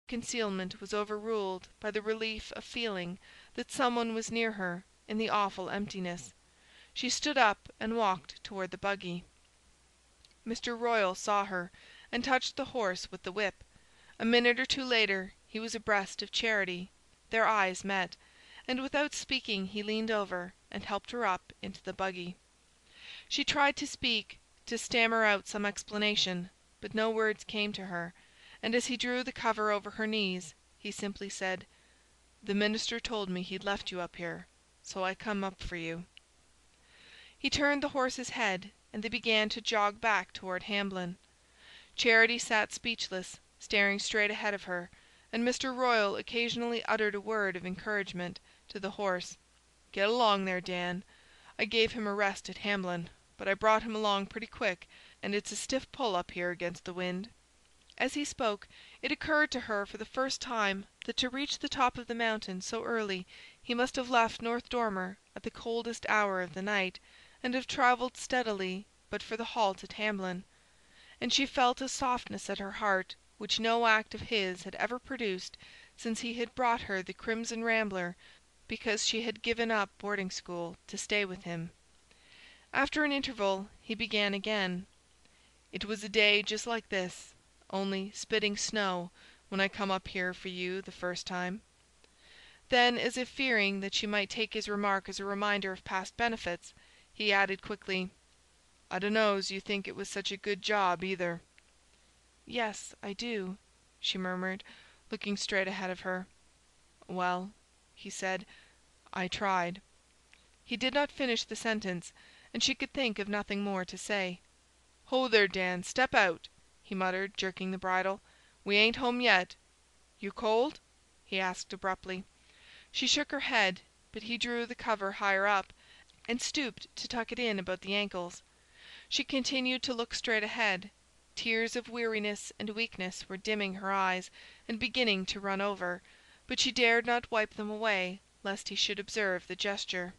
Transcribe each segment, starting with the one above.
concealment was overruled by the relief of feeling that someone was near her in the awful emptiness. She stood up and walked toward the buggy. Mr. Royal saw her, and touched the horse with the whip. A minute or two later he was abreast of Charity. Their eyes met, and without speaking he leaned over and helped her up into the buggy. She tried to speak, to stammer out some explanation, but no words came to her, and as he drew the cover over her knees, he simply said, "The minister told me he'd left you up here, so I come up for you." He turned the horse's head, and they began to jog back toward Hamblin. Charity sat speechless, staring straight ahead of her, and Mr. Royal occasionally uttered a word of encouragement to the horse. "Get along there, Dan. I gave him a rest at Hamblin, but I brought him along pretty quick, and it's a stiff pull up here against the wind." As he spoke, it occurred to her for the first time that to reach the top of the mountain so early he must have left North Dormer at the coldest hour of the night, and have travelled steadily but for the halt at Hamblin. And she felt a softness at her heart which no act of his had ever produced since he had brought her the Crimson Rambler because she had given up boarding school to stay with him. After an interval he began again. "It was a day just like this, only spitting snow, when I come up here for you the first time." Then, as if fearing that she might take his remark as a reminder of past benefits, he added quickly, "I dunno's you think it was such a good job, either." "Yes, I do," she murmured, looking straight ahead of her. "Well," he said, "I tried." He did not finish the sentence, and she could think of nothing more to say. "Ho there, Dan, step out," he muttered, jerking the bridle. "We ain't home yet. You cold?" he asked abruptly. She shook her head, but he drew the cover higher up, and stooped to tuck it in about the ankles. She continued to look straight ahead. Tears of weariness and weakness were dimming her eyes and beginning to run over, but she dared not wipe them away lest he should observe the gesture.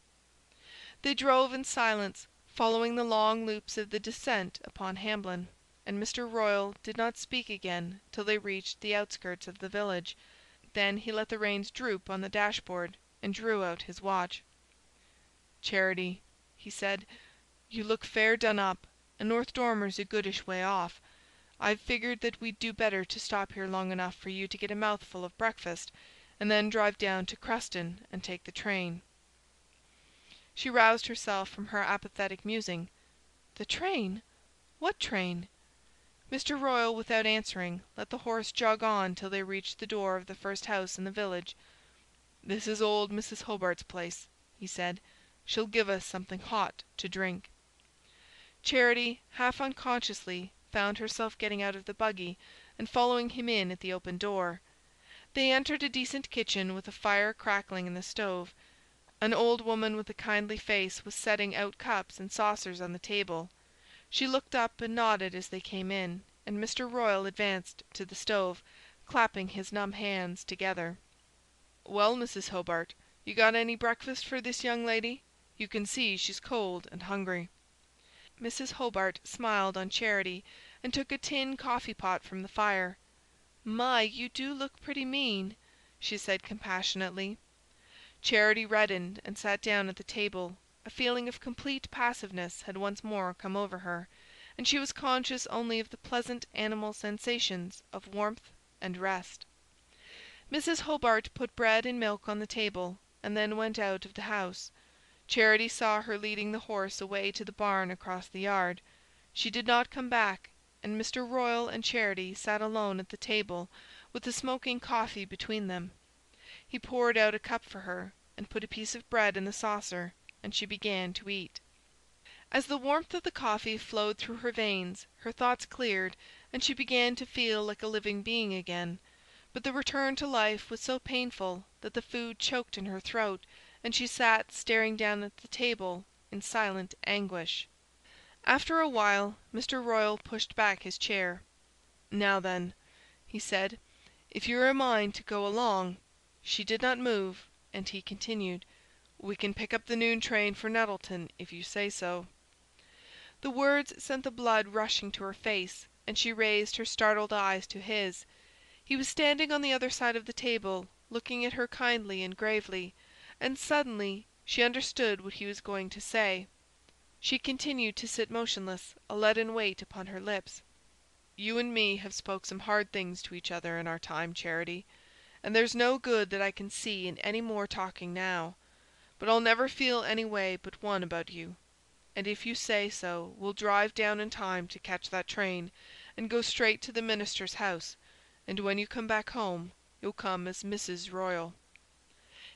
They drove in silence, following the long loops of the descent upon Hamblin, and Mr. Royal did not speak again till they reached the outskirts of the village. Then he let the reins droop on the dashboard and drew out his watch. "Charity," he said, "you look fair done up, and North Dormer's a goodish way off. I've figured that we'd do better to stop here long enough for you to get a mouthful of breakfast, and then drive down to Cruston and take the train." She roused herself from her apathetic musing. "The train? What train?" Mr. Royal, without answering, let the horse jog on till they reached the door of the first house in the village. "This is old Mrs. Hobart's place," he said. "She'll give us something hot to drink." Charity, half unconsciously, found herself getting out of the buggy and following him in at the open door. They entered a decent kitchen with a fire crackling in the stove. An old woman with a kindly face was setting out cups and saucers on the table. She looked up and nodded as they came in, and Mr. Royal advanced to the stove, clapping his numb hands together. "Well, Mrs. Hobart, you got any breakfast for this young lady? You can see she's cold and hungry." Mrs. Hobart smiled on Charity and took a tin coffee-pot from the fire. "My, you do look pretty mean," she said compassionately. Charity reddened and sat down at the table. A feeling of complete passiveness had once more come over her, and she was conscious only of the pleasant animal sensations of warmth and rest. Mrs. Hobart put bread and milk on the table, and then went out of the house. Charity saw her leading the horse away to the barn across the yard. She did not come back, and Mr. Royal and Charity sat alone at the table with the smoking coffee between them. He poured out a cup for her, and put a piece of bread in the saucer, and she began to eat. As the warmth of the coffee flowed through her veins, her thoughts cleared, and she began to feel like a living being again. But the return to life was so painful that the food choked in her throat, and she sat staring down at the table in silent anguish. After a while, Mr. Royal pushed back his chair. "Now then," he said, "if you're a mind to go along—" She did not move, and he continued, "We can pick up the noon train for Nettleton if you say so." The words sent the blood rushing to her face, and she raised her startled eyes to his. He was standing on the other side of the table, looking at her kindly and gravely, and suddenly she understood what he was going to say. She continued to sit motionless, a leaden weight upon her lips. "You and me have spoke some hard things to each other in our time, Charity, and there's no good that I can see in any more talking now. But I'll never feel any way but one about you. And if you say so, we'll drive down in time to catch that train, and go straight to the minister's house, and when you come back home, you'll come as Mrs. Royal."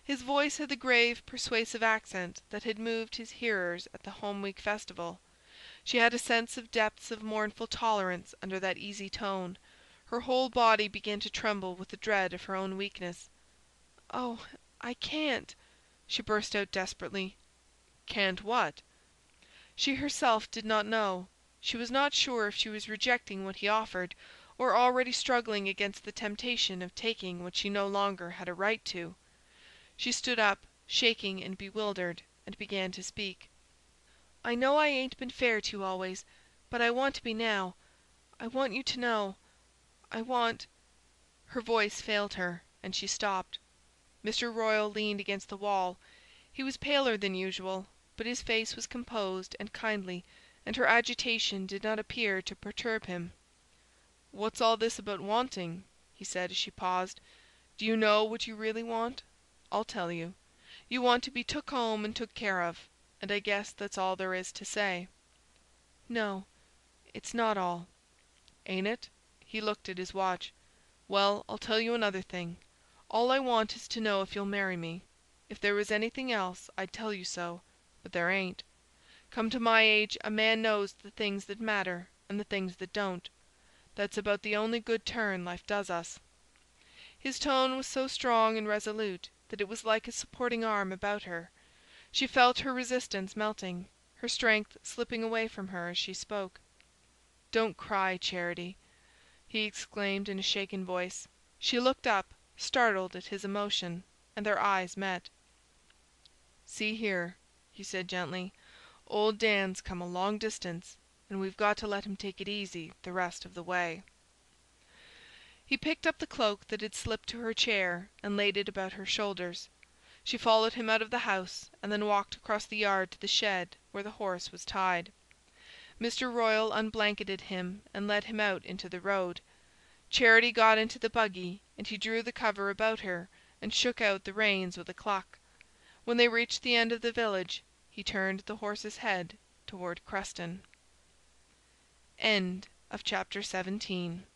His voice had the grave, persuasive accent that had moved his hearers at the Home Week festival. She had a sense of depths of mournful tolerance under that easy tone. Her whole body began to tremble with the dread of her own weakness. "Oh, I can't!" she burst out desperately. "Can't what?" She herself did not know. She was not sure if she was rejecting what he offered, or already struggling against the temptation of taking what she no longer had a right to. She stood up, shaking and bewildered, and began to speak. "I know I ain't been fair to you always, but I want to be now. I want you to know. I want—" Her voice failed her, and she stopped. Mr. Royal leaned against the wall. He was paler than usual, but his face was composed and kindly, and her agitation did not appear to perturb him. "What's all this about wanting?" he said as she paused. "Do you know what you really want? I'll tell you. You want to be took home and took care of, and I guess that's all there is to say." "No, it's not all." "Ain't it?" He looked at his watch. "Well, I'll tell you another thing. All I want is to know if you'll marry me. If there was anything else, I'd tell you so, but there ain't. Come to my age, a man knows the things that matter and the things that don't. That's about the only good turn life does us." His tone was so strong and resolute that it was like a supporting arm about her. She felt her resistance melting, her strength slipping away from her as she spoke. "Don't cry, Charity," he exclaimed in a shaken voice. She looked up, startled at his emotion, and their eyes met. "See here," he said gently, "old Dan's come a long distance, and we've got to let him take it easy the rest of the way." He picked up the cloak that had slipped to her chair and laid it about her shoulders. She followed him out of the house, and then walked across the yard to the shed where the horse was tied. Mr. Royal unblanketed him and led him out into the road. Charity got into the buggy, and he drew the cover about her and shook out the reins with a cluck. When they reached the end of the village, he turned the horse's head toward Creston. End of chapter 17.